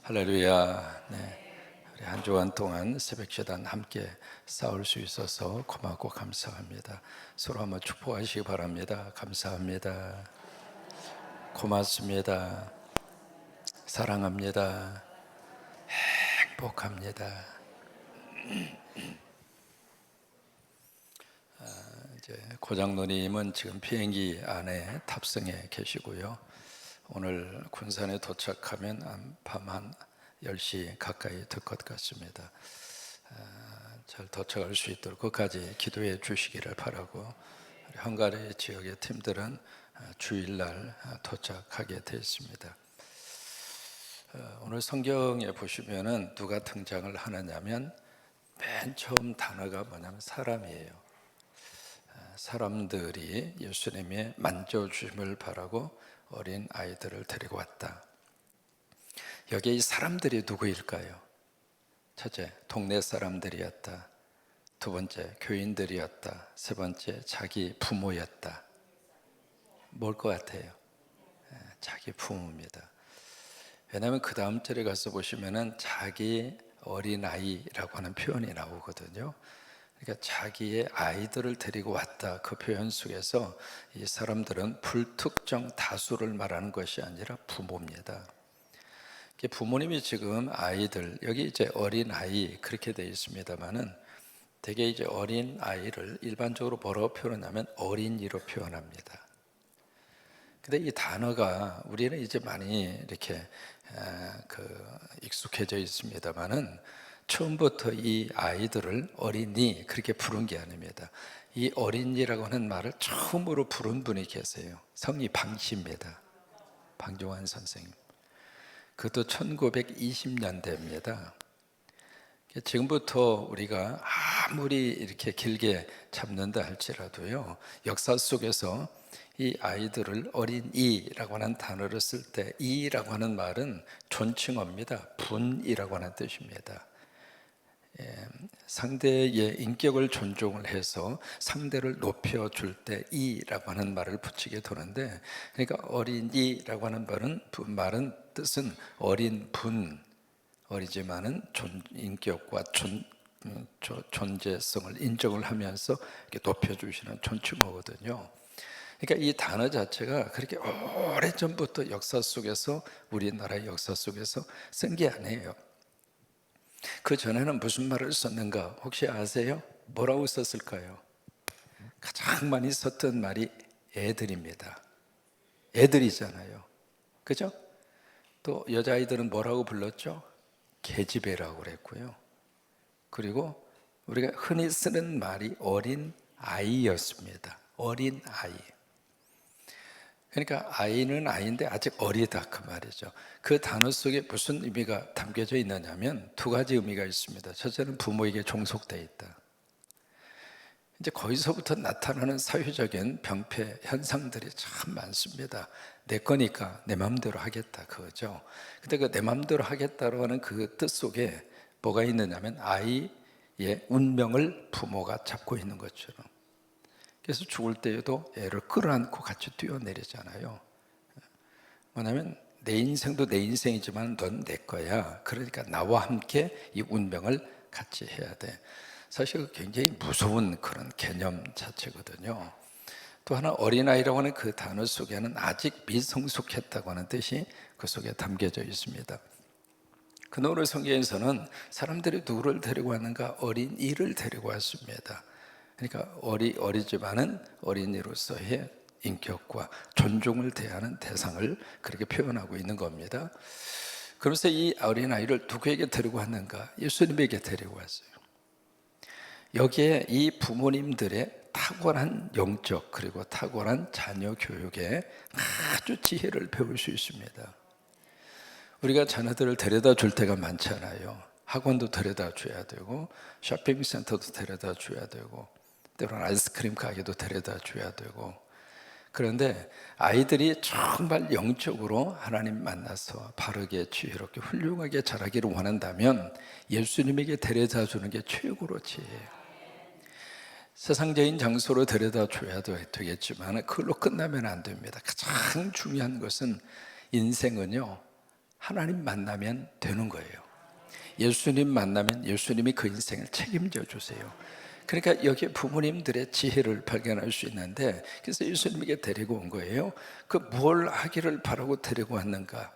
할렐루야. 네. 우리 한 주간 동안 새벽 제단 함께 싸울 수 있어서 고맙고 감사합니다. 서로 한번 축복하시기 바랍니다. 감사합니다. 고맙습니다. 사랑합니다. 행복합니다. 이제 고장로님은 지금 비행기 안에 탑승해 계시고요. 오늘 군산에 도착하면 밤 한 10시 가까이 될 것 같습니다. 잘 도착할 수 있도록 끝까지 기도해 주시기를 바라고, 우리 헝가리 지역의 팀들은 주일날 도착하게 되었습니다. 오늘 성경에 보시면은 누가 등장을 하느냐면 맨 처음 단어가 뭐냐면 사람이에요. 사람들이 예수님의 만져주심을 바라고 어린 아이들을 데리고 왔다. 여기에 이 사람들이 누구일까요? 첫째, 동네 사람들이었다. 두 번째, 교인들이었다. 세 번째, 자기 부모였다. 뭘 것 같아요? 자기 부모입니다. 왜냐하면 그 다음 절에 가서 보시면은 자기 어린아이라고 하는 표현이 나오거든요. 그러니까 자기의 아이들을 데리고 왔다. 그 표현 속에서 이 사람들은 불특정 다수를 말하는 것이 아니라 부모입니다. 부모님이 지금 아이들, 여기 이제 어린아이 그렇게 되어 있습니다만은 되게 이제 어린아이를 일반적으로 뭐라고 표현하냐면 어린이로 표현합니다. 근데 이 단어가 우리는 이제 많이 이렇게 익숙해져 있습니다만은 처음부터 이 아이들을 어린이 그렇게 부른 게 아닙니다. 이 어린이라고 하는 말을 처음으로 부른 분이 계세요. 성이 방씨입니다. 방종환 선생님. 그것도 1920년대입니다. 지금부터 우리가 아무리 이렇게 길게 잡는다 할지라도요, 역사 속에서 이 아이들을 어린이라고 하는 단어를 쓸 때 이라고 하는 말은 존칭어입니다. 분이라고 하는 뜻입니다. 상대의 인격을 존중을 해서 상대를 높여줄 때 이라고 하는 말을 붙이게 되는데, 그러니까 어린이라고 하는 말은 뜻은 어린 분, 어리지만은 인격과 존재성을 인정을 하면서 이렇게 높여주시는 존칭어거든요. 그러니까 이 단어 자체가 그렇게 오래전부터 역사 속에서, 우리나라의 역사 속에서 쓴 게 아니에요. 그 전에는 무슨 말을 썼는가 혹시 아세요? 뭐라고 썼을까요? 가장 많이 썼던 말이 애들입니다. 애들이잖아요. 그죠? 또 여자아이들은 뭐라고 불렀죠? 계집애라고 그랬고요. 그리고 우리가 흔히 쓰는 말이 어린 아이였습니다. 어린 아이. 그러니까 아이는 아이인데 아직 어리다 그 말이죠. 그 단어 속에 무슨 의미가 담겨져 있느냐면 두 가지 의미가 있습니다. 첫째는 부모에게 종속되어 있다. 이제 거기서부터 나타나는 사회적인 병폐 현상들이 참 많습니다. 내 거니까 내 마음대로 하겠다 그거죠. 근데 그 내 마음대로 하겠다고 하는 그 뜻 속에 뭐가 있느냐면 아이의 운명을 부모가 잡고 있는 것처럼. 그래서 죽을 때에도 애를 끌어안고 같이 뛰어내리잖아요. 뭐냐면 내 인생도 내 인생이지만 넌 내 거야. 그러니까 나와 함께 이 운명을 같이 해야 돼. 사실 굉장히 무서운 그런 개념 자체거든요. 또 하나 어린아이라고 하는 그 단어 속에는 아직 미성숙했다고 하는 뜻이 그 속에 담겨져 있습니다. 그 오늘 성경에서는 사람들이 누구를 데리고 왔는가? 어린이를 데리고 왔습니다. 그러니까 어리지만은 어린이로서의 인격과 존중을 대하는 대상을 그렇게 표현하고 있는 겁니다. 그래서 이 어린아이를 누구에게 데리고 왔는가? 예수님에게 데리고 왔어요. 여기에 이 부모님들의 탁월한 영적 그리고 탁월한 자녀 교육에 아주 지혜를 배울 수 있습니다. 우리가 자녀들을 데려다 줄 때가 많잖아요. 학원도 데려다 줘야 되고 쇼핑센터도 데려다 줘야 되고 때로는 아이스크림 가게도 데려다 줘야 되고. 그런데 아이들이 정말 영적으로 하나님 만나서 바르게 지혜롭게 훌륭하게 자라기를 원한다면 예수님에게 데려다 주는 게 최고로 지혜예요. 세상적인 장소로 데려다 줘야 되겠지만 그걸로 끝나면 안 됩니다. 가장 중요한 것은 인생은요, 하나님 만나면 되는 거예요. 예수님 만나면 예수님이 그 인생을 책임져 주세요. 그러니까 여기에 부모님들의 지혜를 발견할 수 있는데, 그래서 예수님에게 데리고 온 거예요. 그 뭘 하기를 바라고 데리고 왔는가?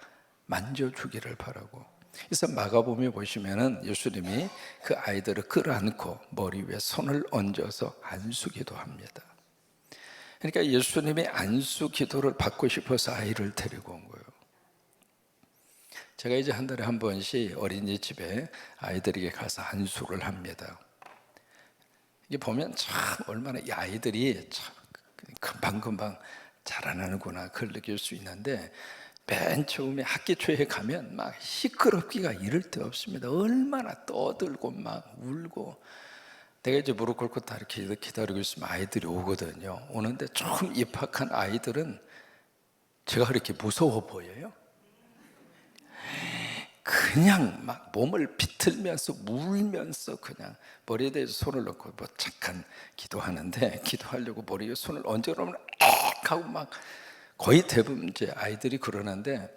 만져주기를 바라고. 그래서 마가복음에 보시면은 예수님이 그 아이들을 끌어안고 머리 위에 손을 얹어서 안수기도 합니다. 그러니까 예수님이 안수 기도를 받고 싶어서 아이를 데리고 온 거예요. 제가 이제 한 달에 한 번씩 어린이집에 아이들에게 가서 안수를 합니다. 이게 보면 참 얼마나 이 아이들이 참 금방금방 자라나는구나 그걸 느낄 수 있는데, 맨 처음에 학기 초에 가면 막 시끄럽기가 이를 데 없습니다. 얼마나 떠들고 막 울고. 내가 이제 무릎 꿇고 다 이렇게 기다리고 있으면 아이들이 오거든요. 오는데 처음 입학한 아이들은 제가 그렇게 무서워 보여요? 그냥 막 몸을 비틀면서 울면서 그냥 머리에 대해서 손을 넣고 뭐 잠깐 기도하는데, 기도하려고 머리에 손을 얹어놓으면 액 하고 막, 거의 대부분 이제 아이들이 그러는데,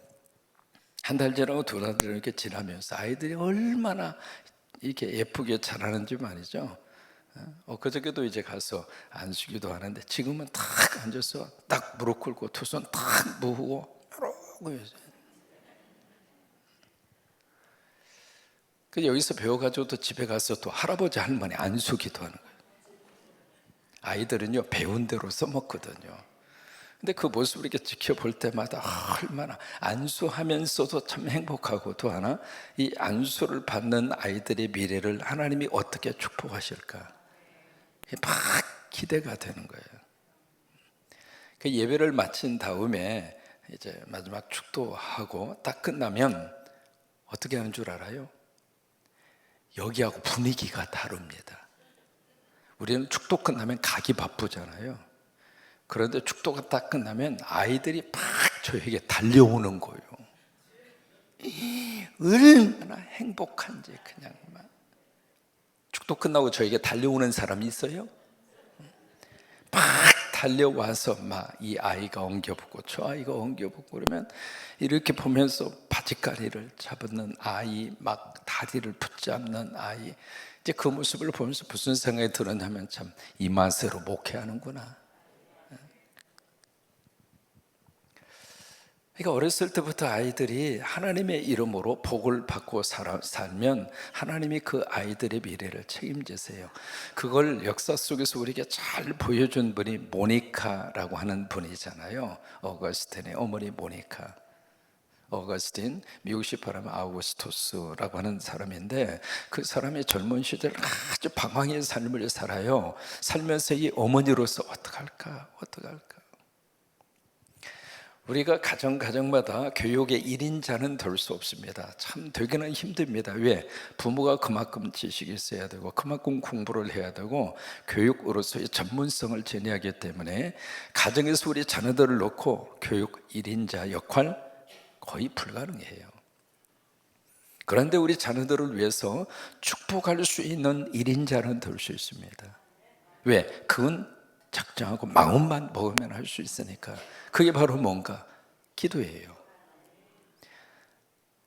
한 달 지나고 두 달 이렇게 지나면서 아이들이 얼마나 이렇게 예쁘게 자라는지 말이죠. 그저께도 이제 가서 안수기도 하는데, 지금은 탁 앉아서 딱 무릎 꿇고 두 손 탁 모으고 이러고 있어요. 그래서 여기서 배워가지고 또 집에 가서 또 할아버지 할머니 안수기도 하는 거예요. 아이들은요 배운 대로 써먹거든요. 근데 그 모습을 이렇게 지켜볼 때마다 얼마나 안수하면서도 참 행복하고, 또 하나 이 안수를 받는 아이들의 미래를 하나님이 어떻게 축복하실까 막 기대가 되는 거예요. 그 예배를 마친 다음에 이제 마지막 축도하고 딱 끝나면 어떻게 하는 줄 알아요? 여기하고 분위기가 다릅니다. 우리는 축도 끝나면 가기 바쁘잖아요. 그런데 축도가 딱 끝나면 아이들이 막 저에게 달려오는 거예요. 얼마나 행복한지. 그냥 막 축도 끝나고 저에게 달려오는 사람이 있어요? 막 달려와서 막 이 아이가 엉겨붙고 저 아이가 엉겨붙고, 그러면 이렇게 보면서 바지가리를 잡는 아이, 막 다리를 붙잡는 아이, 이제 그 모습을 보면서 무슨 생각이 들었냐면, 참 이 맛으로 목회하는구나. 그러니까 어렸을 때부터 아이들이 하나님의 이름으로 복을 받고 살면 하나님이 그 아이들의 미래를 책임지세요. 그걸 역사 속에서 우리에게 잘 보여준 분이 모니카라고 하는 분이잖아요. 어거스틴의 어머니 모니카. 어거스틴, 미국식 말하면 아우구스토스라고 하는 사람인데, 그 사람이 젊은 시절 아주 방황의 삶을 살아요. 살면서 이 어머니로서 어떡할까. 우리가 가정마다 교육의 1인자는 될 수 없습니다. 참 되기는 힘듭니다. 왜? 부모가 그만큼 지식이 있어야 되고 그만큼 공부를 해야 되고 교육으로서의 전문성을 지니하기 때문에 가정에서 우리 자녀들을 놓고 교육 1인자 역할 거의 불가능해요. 그런데 우리 자녀들을 위해서 축복할 수 있는 1인자는 될 수 있습니다. 왜? 그건 작정하고 마음만 먹으면 할 수 있으니까. 그게 바로 뭔가? 기도예요.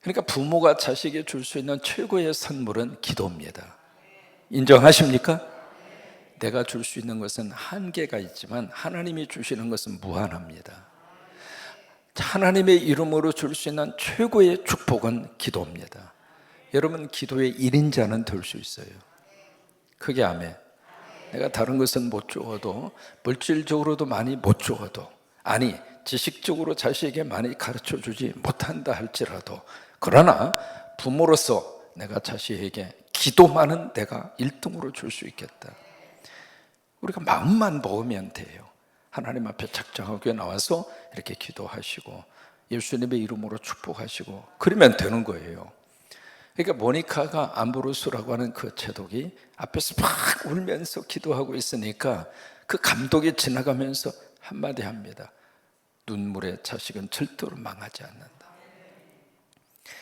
그러니까 부모가 자식에게 줄 수 있는 최고의 선물은 기도입니다. 인정하십니까? 내가 줄 수 있는 것은 한계가 있지만 하나님이 주시는 것은 무한합니다. 하나님의 이름으로 줄 수 있는 최고의 축복은 기도입니다. 여러분, 기도의 1인자는 될 수 있어요. 그게 아멘. 내가 다른 것은 못 주어도, 물질적으로도 많이 못 주어도, 아니 지식적으로 자식에게 많이 가르쳐 주지 못한다 할지라도, 그러나 부모로서 내가 자식에게 기도만은 내가 1등으로 줄 수 있겠다. 우리가 마음만 먹으면 돼요. 하나님 앞에 작정하게 나와서 이렇게 기도하시고 예수님의 이름으로 축복하시고 그러면 되는 거예요. 그러니까 모니카가 암브로스라고 하는 그 제독이 앞에서 막 울면서 기도하고 있으니까 그 감독이 지나가면서 한마디 합니다. 눈물의 자식은 절대로 망하지 않는다.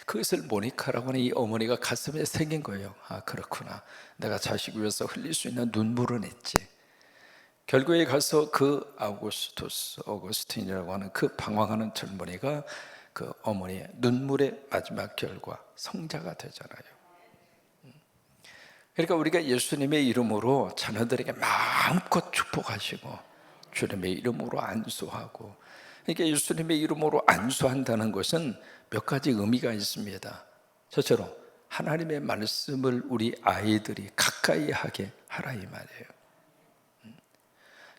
그것을 모니카라고 하는 이 어머니가 가슴에 새긴 거예요. 아, 그렇구나. 내가 자식 위해서 흘릴 수 있는 눈물은 있지. 결국에 가서 그 어거스틴이라고 하는 그 방황하는 젊은이가 그 어머니의 눈물의 마지막 결과 성자가 되잖아요. 그러니까 우리가 예수님의 이름으로 자녀들에게 마음껏 축복하시고 주님의 이름으로 안수하고, 그러니까 예수님의 이름으로 안수한다는 것은 몇 가지 의미가 있습니다. 첫째로 하나님의 말씀을 우리 아이들이 가까이 하게 하라 이 말이에요.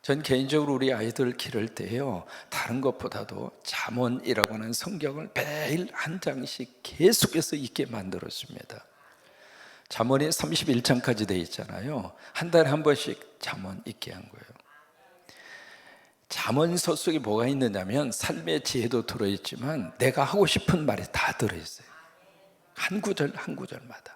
전 개인적으로 우리 아이들 기를 때요, 다른 것보다도 잠언이라고 하는 성경을 매일 한 장씩 계속해서 읽게 만들었습니다. 잠언이 31장까지 되어 있잖아요. 한 달에 한 번씩 잠언 읽게 한 거예요. 잠언서 속에 뭐가 있느냐면 삶의 지혜도 들어있지만 내가 하고 싶은 말이 다 들어있어요. 한 구절 한 구절마다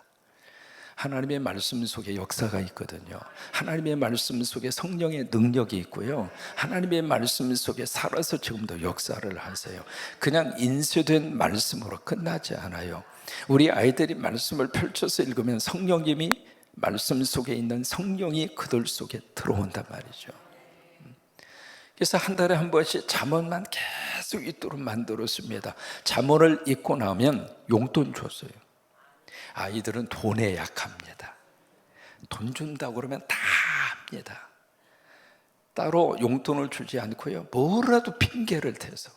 하나님의 말씀 속에 역사가 있거든요. 하나님의 말씀 속에 성령의 능력이 있고요, 하나님의 말씀 속에 살아서 지금도 역사를 하세요. 그냥 인쇄된 말씀으로 끝나지 않아요. 우리 아이들이 말씀을 펼쳐서 읽으면 성령님이, 말씀 속에 있는 성령이 그들 속에 들어온단 말이죠. 그래서 한 달에 한 번씩 잠언만 계속 읽도록 만들었습니다. 잠언을 읽고 나면 용돈 줬어요. 아이들은 돈에 약합니다. 돈 준다고 그러면 다 합니다. 따로 용돈을 주지 않고요, 뭐라도 핑계를 대서,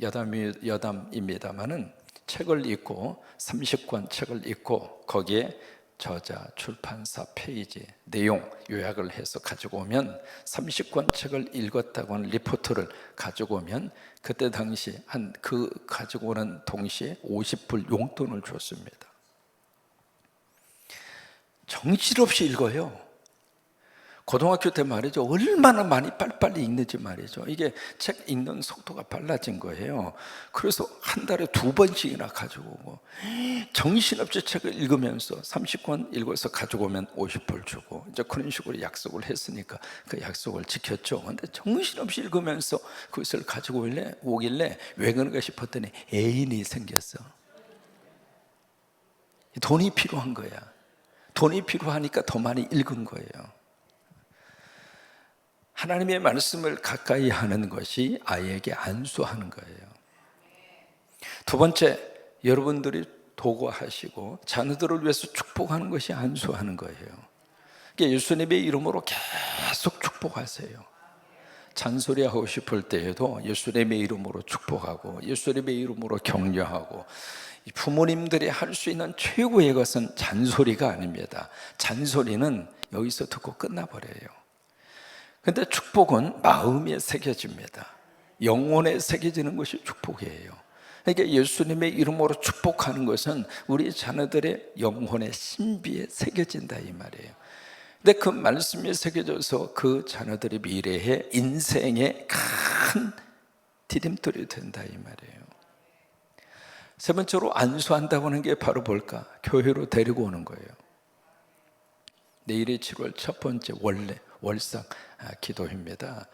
여담입니다마는 책을 읽고 30권 책을 읽고 거기에 저자, 출판사, 페이지, 내용 요약을 해서 가지고 오면 30권 책을 읽었다고 하는 리포트를 가지고 오면 그때 당시 그 가지고 오는 동시에 50불 용돈을 줬습니다. 정신없이 읽어요. 고등학교 때 말이죠, 얼마나 많이 빨리빨리 읽는지 말이죠. 이게 책 읽는 속도가 빨라진 거예요. 그래서 한 달에 2번씩이나 가지고 오고, 정신없이 책을 읽으면서 30권 읽어서 가지고 오면 50불 주고, 이제 그런 식으로 약속을 했으니까 그 약속을 지켰죠. 근데 정신없이 읽으면서 그것을 가지고 오길래 왜 그런가 싶었더니 애인이 생겼어. 돈이 필요한 거야. 돈이 필요하니까 더 많이 읽은 거예요. 하나님의 말씀을 가까이 하는 것이 아이에게 안수하는 거예요. 두 번째, 여러분들이 도구하시고 자녀들을 위해서 축복하는 것이 안수하는 거예요. 그러니까 예수님의 이름으로 계속 축복하세요. 잔소리하고 싶을 때에도 예수님의 이름으로 축복하고 예수님의 이름으로 격려하고, 부모님들이 할 수 있는 최고의 것은 잔소리가 아닙니다. 잔소리는 여기서 듣고 끝나버려요. 근데 축복은 마음에 새겨집니다. 영혼에 새겨지는 것이 축복이에요. 그러니까 예수님의 이름으로 축복하는 것은 우리 자녀들의 영혼의 신비에 새겨진다 이 말이에요. 근데 그 말씀이 새겨져서 그 자녀들의 미래에 인생의 큰 디딤돌이 된다 이 말이에요. 세 번째로 안수한다고 하는 게 바로 뭘까? 교회로 데리고 오는 거예요. 내일이 7월 첫 번째 월상 기도입니다.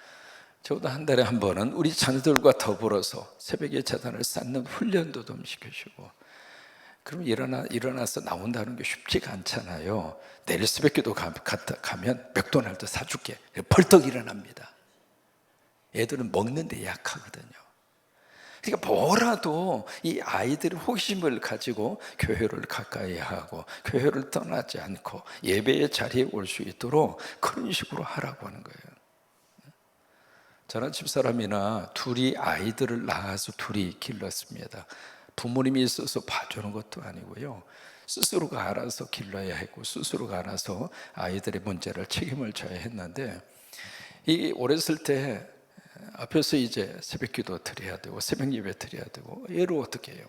적어도 한 달에 한 번은 우리 자녀들과 더불어서 새벽에 재단을 쌓는 훈련도 좀 시켜주고, 그럼 일어나서 나온다는 게 쉽지가 않잖아요. 내일 새벽기도 가면 맥도날드 사줄게, 벌떡 일어납니다. 애들은 먹는 데 약하거든요. 그러니까 뭐라도 이 아이들의 호기심을 가지고 교회를 가까이 하고 교회를 떠나지 않고 예배의 자리에 올 수 있도록 그런 식으로 하라고 하는 거예요. 저는 집사람이나 둘이 아이들을 낳아서 둘이 길렀습니다. 부모님이 있어서 봐주는 것도 아니고요, 스스로가 알아서 길러야 했고 스스로가 알아서 아이들의 문제를 책임을 져야 했는데, 이 어렸을 때 앞에서 이제 새벽기도 드려야 되고 새벽 예배 드려야 되고, 얘를 어떻게 해요?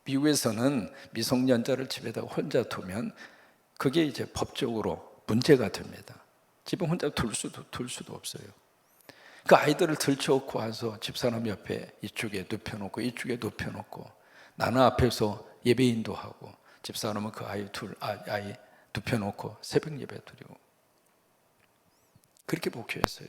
미국에서는 미성년자를 집에다 혼자 두면 그게 이제 법적으로 문제가 됩니다. 집에 혼자 둘 수도 없어요. 그 아이들을 들쳐놓고 와서 집사람 옆에 이쪽에 눕혀놓고 이쪽에 눕혀놓고, 나는 앞에서 예배인도 하고 집사람은 그 아이 눕혀놓고 새벽 예배 드리고, 그렇게 목회했어요.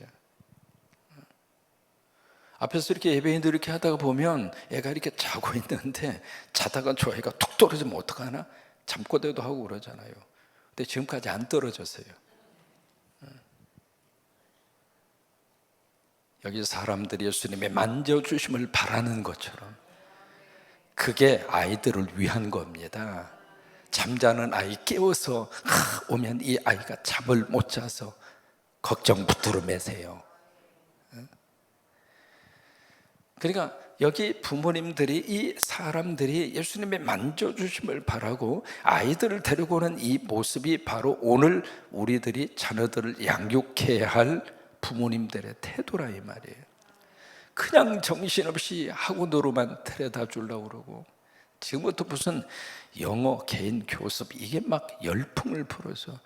앞에서 이렇게 예배인들 이렇게 하다가 보면 애가 이렇게 자고 있는데, 자다가 저 애가 툭 떨어지면 어떡하나? 잠꼬대도 하고 그러잖아요. 근데 지금까지 안 떨어졌어요. 여기 사람들이 예수님의 만져주심을 바라는 것처럼 그게 아이들을 위한 겁니다. 잠자는 아이 깨워서 오면 이 아이가 잠을 못 자서 걱정 붙들어 매세요. 그러니까 여기 부모님들이, 이 사람들이 예수님의 만져주심을 바라고 아이들을 데리고 오는 이 모습이 바로 오늘 우리들이 자녀들을 양육해야 할 부모님들의 태도라 이 말이에요. 그냥 정신없이 학원으로만 데려다 주려고 그러고, 지금부터 무슨 영어 개인 교습 이게 막 열풍을 불어서,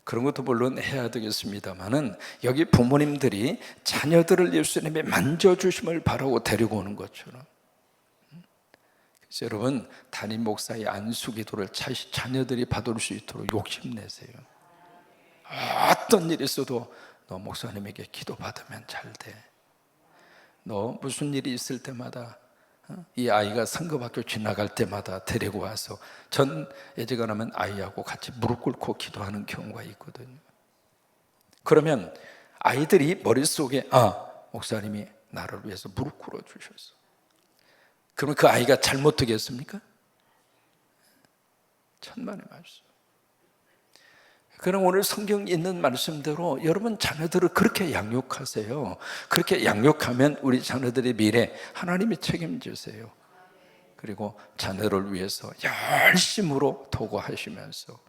그런 것도 물론 해야 되겠습니다만은 여기 부모님들이 자녀들을 예수님의 만져주심을 바라고 데리고 오는 것처럼, 그래서 여러분 담임 목사의 안수기도를 자녀들이 받을 수 있도록 욕심내세요. 어떤 일이 있어도 너 목사님에게 기도받으면 잘 돼. 너 무슨 일이 있을 때마다 이 아이가 성급학교 지나갈 때마다 데리고 와서 전 예지간하면 아이하고 같이 무릎 꿇고 기도하는 경우가 있거든요. 그러면 아이들이 머릿속에 목사님이 나를 위해서 무릎 꿇어 주셨어. 그러면 그 아이가 잘못되겠습니까? 천만의 말씀. 그럼 오늘 성경 있는 말씀대로 여러분 자녀들을 그렇게 양육하세요. 그렇게 양육하면 우리 자녀들의 미래 하나님이 책임지세요. 그리고 자녀를 위해서 열심으로 도구하시면서,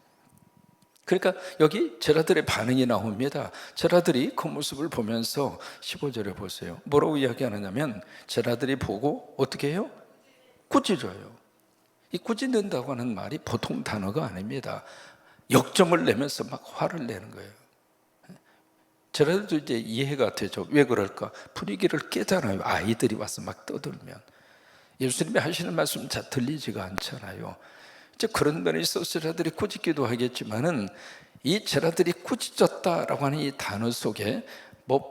그러니까 여기 제자들의 반응이 나옵니다. 제자들이 그 모습을 보면서 15절에 보세요. 뭐라고 이야기하느냐면 제자들이 보고 어떻게 해요? 꾸짖어요. 이 꾸짖는다고 하는 말이 보통 단어가 아닙니다. 역점을 내면서 막 화를 내는 거예요. 저라도 이제 이해가 되죠. 왜 그럴까? 분위기를 깨잖아요. 아이들이 와서 막 떠들면 예수님이 하시는 말씀 잘 들리지가 않잖아요. 이제 그런 면에 있어서 제자들이 꾸짖기도 하겠지만은, 이 제자들이 꾸짖었다라고 하는 이 단어 속에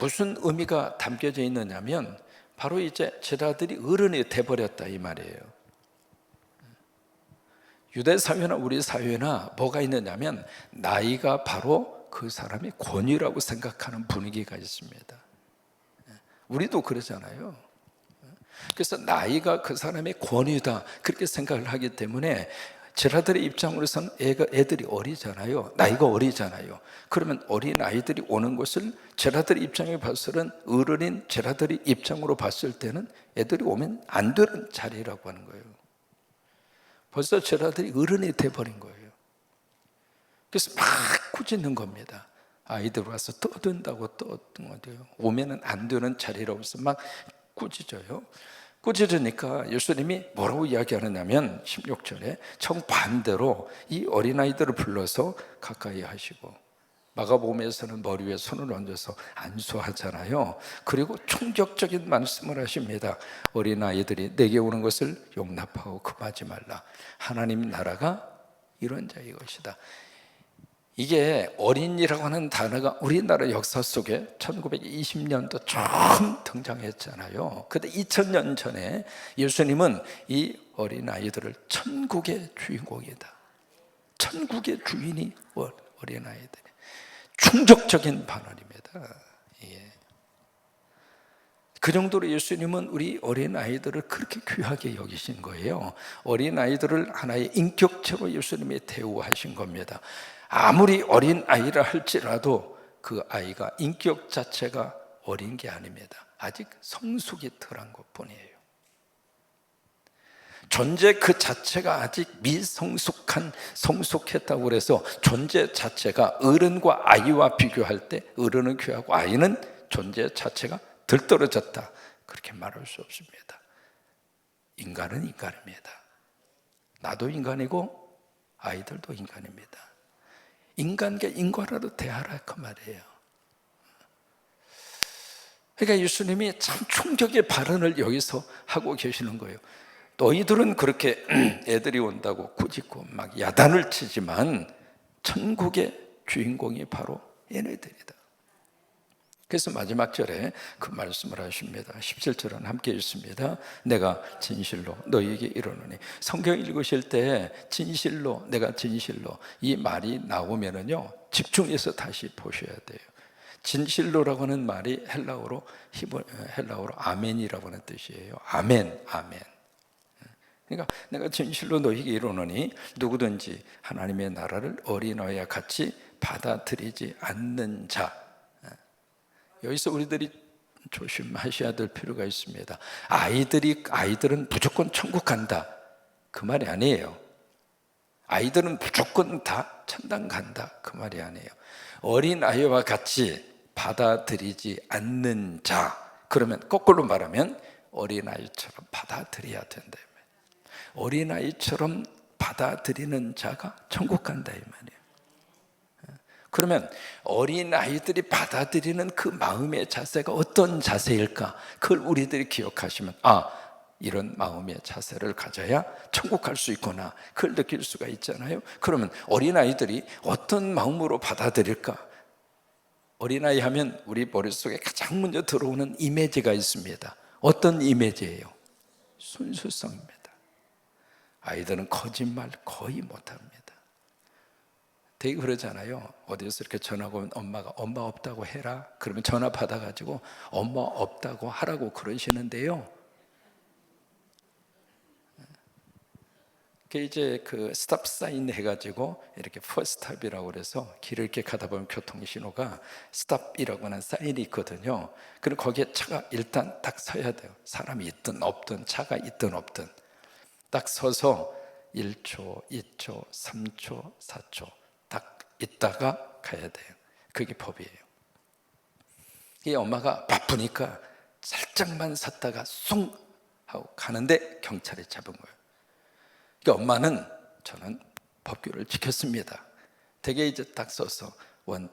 무슨 의미가 담겨져 있느냐면, 바로 이제 제자들이 어른이 돼버렸다 이 말이에요. 유대 사회나 우리 사회나 뭐가 있느냐면, 나이가 바로 그 사람의 권위라고 생각하는 분위기가 있습니다. 우리도 그러잖아요. 그래서 나이가 그 사람의 권위다 그렇게 생각을 하기 때문에 제자들의 입장으로서는 애들이 어리잖아요. 나이가 어리잖아요. 그러면 어린 아이들이 오는 것을 제자들의 입장에 봐서는, 어른인 제자들의 입장으로 봤을 때는 애들이 오면 안 되는 자리라고 하는 거예요. 벌써 제자들이 어른이 돼버린 거예요. 그래서 막 꾸짖는 겁니다. 아이들 와서 떠든다고 떠든거예요. 오면은 안 되는 자리라고 해서 막 꾸짖어요. 꾸짖으니까 예수님이 뭐라고 이야기하느냐면 16절에 정반대로 이 어린아이들을 불러서 가까이 하시고, 마가복음에서는 머리 위에 손을 얹어서 안수하잖아요. 그리고 충격적인 말씀을 하십니다. 어린아이들이 내게 오는 것을 용납하고 금하지 말라. 하나님 나라가 이런 자의 것이다. 이게 어린이라고 하는 단어가 우리나라 역사 속에 1920년도 처음 등장했잖아요. 근데 2000년 전에 예수님은 이 어린아이들을 천국의 주인공이다, 천국의 주인이 어린아이들. 충격적인 반언입니다. 예. 그 정도로 예수님은 우리 어린아이들을 그렇게 귀하게 여기신 거예요. 어린아이들을 하나의 인격체로 예수님이 대우하신 겁니다. 아무리 어린아이라 할지라도 그 아이가 인격 자체가 어린 게 아닙니다. 아직 성숙이 덜한 것뿐이에요. 존재 그 자체가 아직 미성숙한, 성숙했다고 해서 존재 자체가 어른과 아이와 비교할 때 어른은 귀하고 아이는 존재 자체가 덜 떨어졌다, 그렇게 말할 수 없습니다. 인간은 인간입니다. 나도 인간이고 아이들도 인간입니다. 인간과 인간으로 대하라 그 말이에요. 그러니까 예수님이 참 충격의 발언을 여기서 하고 계시는 거예요. 너희들은 그렇게 애들이 온다고 꾸짖고 막 야단을 치지만 천국의 주인공이 바로 얘네들이다. 그래서 마지막 절에 그 말씀을 하십니다. 17절은 함께 읽습니다. 내가 진실로 너희에게 이르노니. 성경 읽으실 때 진실로, 내가 진실로 이 말이 나오면은요 집중해서 다시 보셔야 돼요. 진실로라고 하는 말이 헬라어로 아멘이라고 하는 뜻이에요. 아멘, 아멘. 그러니까 내가 진실로 너희에게 이르노니 누구든지 하나님의 나라를 어린아이와 같이 받아들이지 않는 자. 여기서 우리들이 조심하셔야 될 필요가 있습니다. 아이들은 무조건 천국 간다, 그 말이 아니에요. 아이들은 무조건 다 천당 간다, 그 말이 아니에요. 어린아이와 같이 받아들이지 않는 자, 그러면 거꾸로 말하면 어린아이처럼 받아들여야 된다. 어린아이처럼 받아들이는 자가 천국 간다, 이 말이에요. 그러면 어린아이들이 받아들이는 그 마음의 자세가 어떤 자세일까? 그걸 우리들이 기억하시면 이런 마음의 자세를 가져야 천국 갈 수 있구나, 그걸 느낄 수가 있잖아요. 그러면 어린아이들이 어떤 마음으로 받아들일까? 어린아이 하면 우리 머릿속에 가장 먼저 들어오는 이미지가 있습니다. 어떤 이미지예요? 순수성입니다. 아이들은 거짓말 거의 못합니다. 되게 그러잖아요. 어디서 이렇게 전화가 오면 엄마가 엄마 없다고 해라, 그러면 전화 받아가지고 엄마 없다고 하라고 그러시는데요, 이제 그 스탑 사인 해가지고 이렇게 퍼스탑이라고 그래서 길을 이렇게 가다 보면 교통신호가 스탑이라고 하는 사인이 있거든요. 그리고 거기에 차가 일단 딱 서야 돼요. 사람이 있든 없든, 차가 있든 없든 딱 서서 1초, 2초, 3초, 4초 딱 있다가 가야 돼요. 그게 법이에요. 이 엄마가 바쁘니까 살짝만 섰다가 숭 하고 가는데 경찰이 잡은 거예요. 그러니까 엄마는, 저는 법규를 지켰습니다. 되게 이제 딱 써서 1001,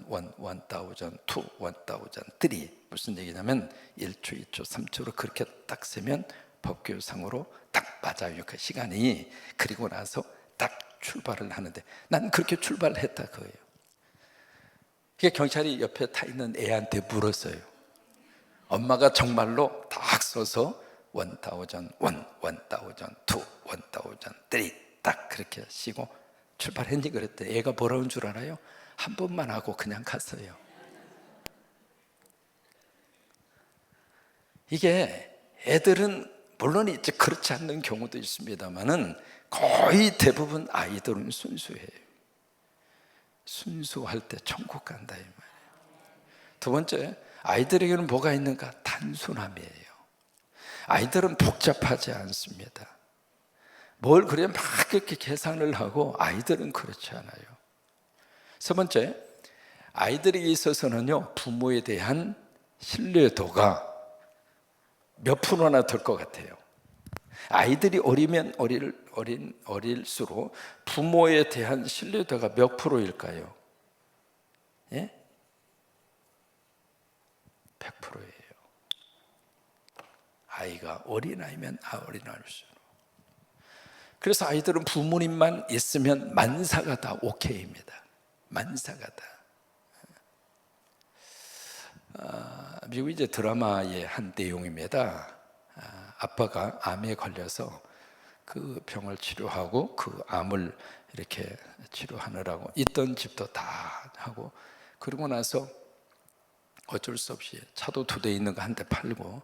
1002, 1003 무슨 얘기냐면 1초, 2초, 3초로 그렇게 딱 세면 법규상으로 딱 맞아요, 그 시간이. 그리고 나서 딱 출발을 하는데 난 그렇게 출발했다, 그거예요. 그러니까 경찰이 옆에 타 있는 애한테 물었어요. 엄마가 정말로 딱 서서 1001, 1002, 1003 딱 그렇게 쉬고 출발했니? 그랬더니 애가 뭐라는 줄 알아요? 한 번만 하고 그냥 갔어요. 이게 애들은 물론 이제 그렇지 않는 경우도 있습니다만은 거의 대부분 아이들은 순수해요. 순수할 때 천국 간다, 이 말이에요. 두 번째, 아이들에게는 뭐가 있는가? 단순함이에요. 아이들은 복잡하지 않습니다. 뭘 그래 막 이렇게 계산을 하고, 아이들은 그렇지 않아요. 세 번째, 아이들에게 있어서는요, 부모에 대한 신뢰도가 몇 프로나 될 것 같아요. 아이들이 어리면 어릴수록 부모에 대한 신뢰도가 몇 프로일까요? 예? 100%예요. 아이가 어린아이면 어린아이일수록. 그래서 아이들은 부모님만 있으면 만사가 다 오케이입니다. 만사가 다. 미국 이제 드라마의 한 내용입니다. 아빠가 암에 걸려서 그 병을 치료하고 그 암을 이렇게 치료하느라고 있던 집도 다 하고, 그러고 나서 어쩔 수 없이 차도 2대 있는 거 한 대 팔고,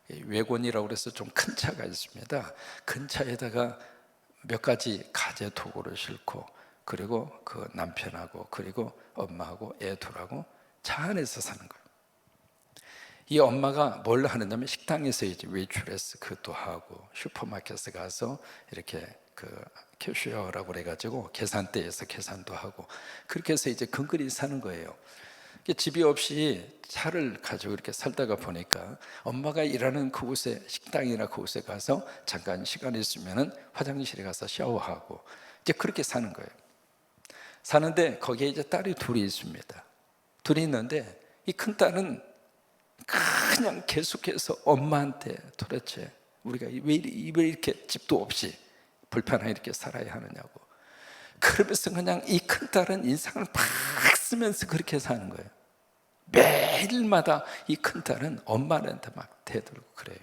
외곤이라고 해서 좀 큰 차가 있습니다. 큰 차에다가 몇 가지 가재 도구를 싣고, 그리고 그 남편하고 그리고 엄마하고 애 둘하고 차 안에서 사는 거예요. 이 엄마가 뭘 하느냐면 식당에서 이제 웨이트레스 그것도 하고, 슈퍼마켓에 가서 이렇게 그 캐셔라고 그래가지고 계산대에서 계산도 하고, 그렇게 해서 이제 근근히 사는 거예요. 집이 없이 차를 가지고 이렇게 살다가 보니까 엄마가 일하는 그곳에, 식당이나 그곳에 가서 잠깐 시간이 있으면은 화장실에 가서 샤워하고 이제 그렇게 사는 거예요. 사는데 거기에 이제 딸이 둘이 있습니다. 둘이 있는데 이 큰 딸은 그냥 계속해서 엄마한테 도대체 우리가 왜 이렇게 집도 없이 불편하게 이렇게 살아야 하느냐고, 그러면서 그냥 이 큰 딸은 인상을 팍 쓰면서 그렇게 사는 거예요. 매일마다 이 큰 딸은 엄마한테 막 대들고 그래요.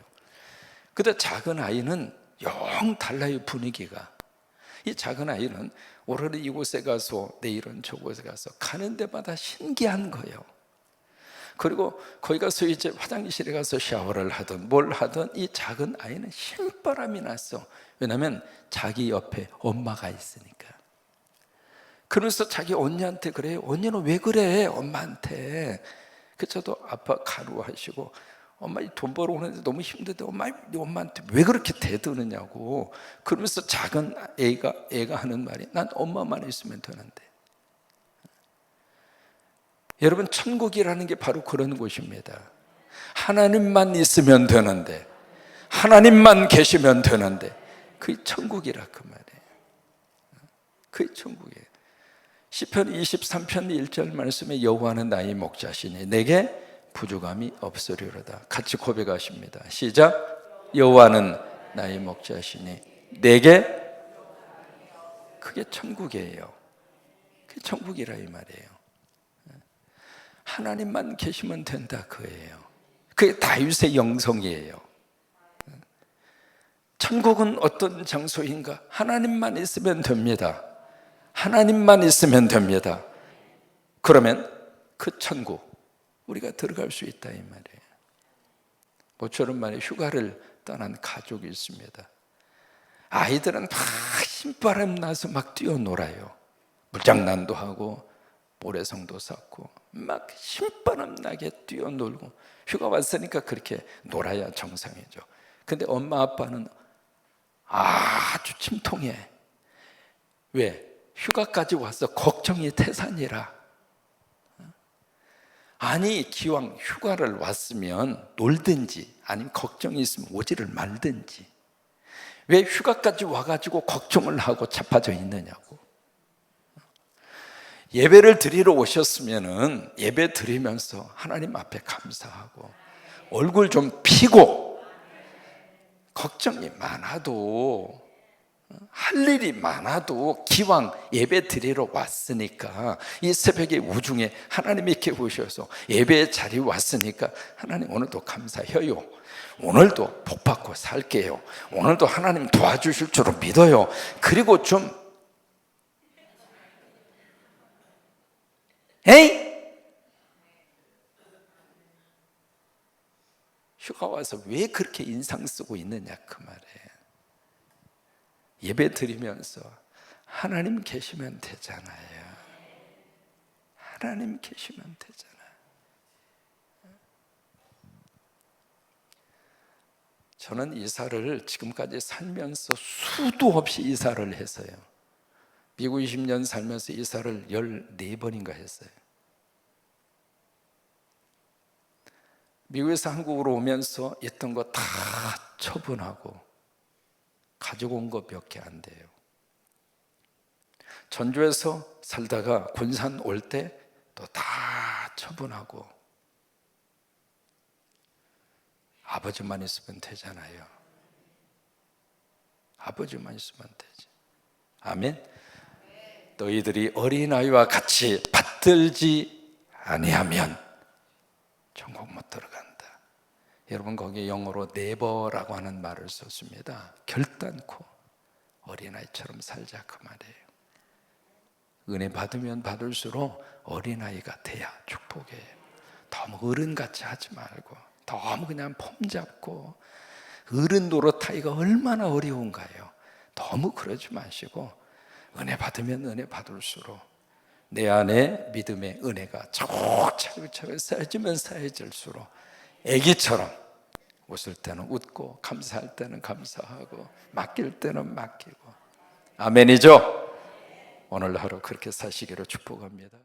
근데 작은 아이는 영 달라요, 분위기가. 이 작은 아이는 오늘은 이곳에 가서 내일은 저곳에 가서 가는 데마다 신기한 거예요. 그리고 거기 가서 이제 화장실에 가서 샤워를 하든 뭘 하든 이 작은 아이는 신바람이 났어. 왜냐하면 자기 옆에 엄마가 있으니까. 그러면서 자기 언니한테 그래요. 언니는 왜 그래 엄마한테. 그래서도 아빠 가루하시고 엄마 돈 벌어 오는데 너무 힘든데 엄마한테 왜 그렇게 대드느냐고. 그러면서 작은 애가 하는 말이 난 엄마만 있으면 되는데. 여러분 천국이라는 게 바로 그런 곳입니다. 하나님만 있으면 되는데, 하나님만 계시면 되는데, 그게 천국이라 그 말이에요. 그게 천국이에요. 시편 23편 1절 말씀에 여호와는 나의 목자시니 내게 부족함이 없으리로다. 같이 고백하십니다. 시작. 여호와는 나의 목자시니 내게. 그게 천국이에요. 그게 천국이라 이 말이에요. 하나님만 계시면 된다 그거예요. 그게 다윗의 영성이에요. 천국은 어떤 장소인가? 하나님만 있으면 됩니다. 하나님만 있으면 됩니다. 그러면 그 천국 우리가 들어갈 수 있다 이 말이에요. 모처럼 말에 휴가를 떠난 가족이 있습니다. 아이들은 막 신바람 나서 막 뛰어놀아요. 물장난도 하고 모래성도 쌓고 막 신바람 나게 뛰어놀고 휴가 왔으니까 그렇게 놀아야 정상이죠. 근데 엄마 아빠는 아주 침통해. 왜? 휴가까지 와서 걱정이 태산이라. 아니 기왕 휴가를 왔으면 놀든지 아니면 걱정이 있으면 오지를 말든지 왜 휴가까지 와가지고 걱정을 하고 자빠져 있느냐고. 예배를 드리러 오셨으면은 예배 드리면서 하나님 앞에 감사하고 얼굴 좀 피고 걱정이 많아도 할 일이 많아도 기왕 예배 드리러 왔으니까 이 새벽에 우중에 하나님이 이렇게 오셔서 예배 자리에 왔으니까 하나님 오늘도 감사해요. 오늘도 복 받고 살게요. 오늘도 하나님 도와주실 줄로 믿어요. 그리고 좀 에이? 휴가 와서 왜 그렇게 인상 쓰고 있느냐 그 말이에요. 예배 드리면서 하나님 계시면 되잖아요. 하나님 계시면 되잖아요. 저는 이사를 지금까지 살면서 수도 없이 이사를 했어요. 미국 20년 살면서 이사를 14번인가 했어요. 미국에서 한국으로 오면서 있던 거 다 처분하고 가지고 온 거 몇 개 안 돼요. 전주에서 살다가 군산 올 때 또 다 처분하고 아버지만 있으면 되잖아요. 아버지만 있으면 되지. 아멘. 너희들이 어린아이와 같이 받들지 아니하면 천국 못 들어간다. 여러분 거기에 영어로 never라고 하는 말을 썼습니다. 결단코 어린아이처럼 살자 그 말이에요. 은혜 받으면 받을수록 어린아이가 돼야 축복이에요. 너무 어른같이 하지 말고 너무 그냥 폼 잡고 어른 노릇하기가 얼마나 어려운가요. 너무 그러지 마시고 은혜 받으면 은혜 받을수록 내 안에 믿음의 은혜가 차곡차곡 쌓여지면 쌓여질수록 애기처럼 웃을 때는 웃고 감사할 때는 감사하고 맡길 때는 맡기고 아멘이죠? 오늘 하루 그렇게 사시기를 축복합니다.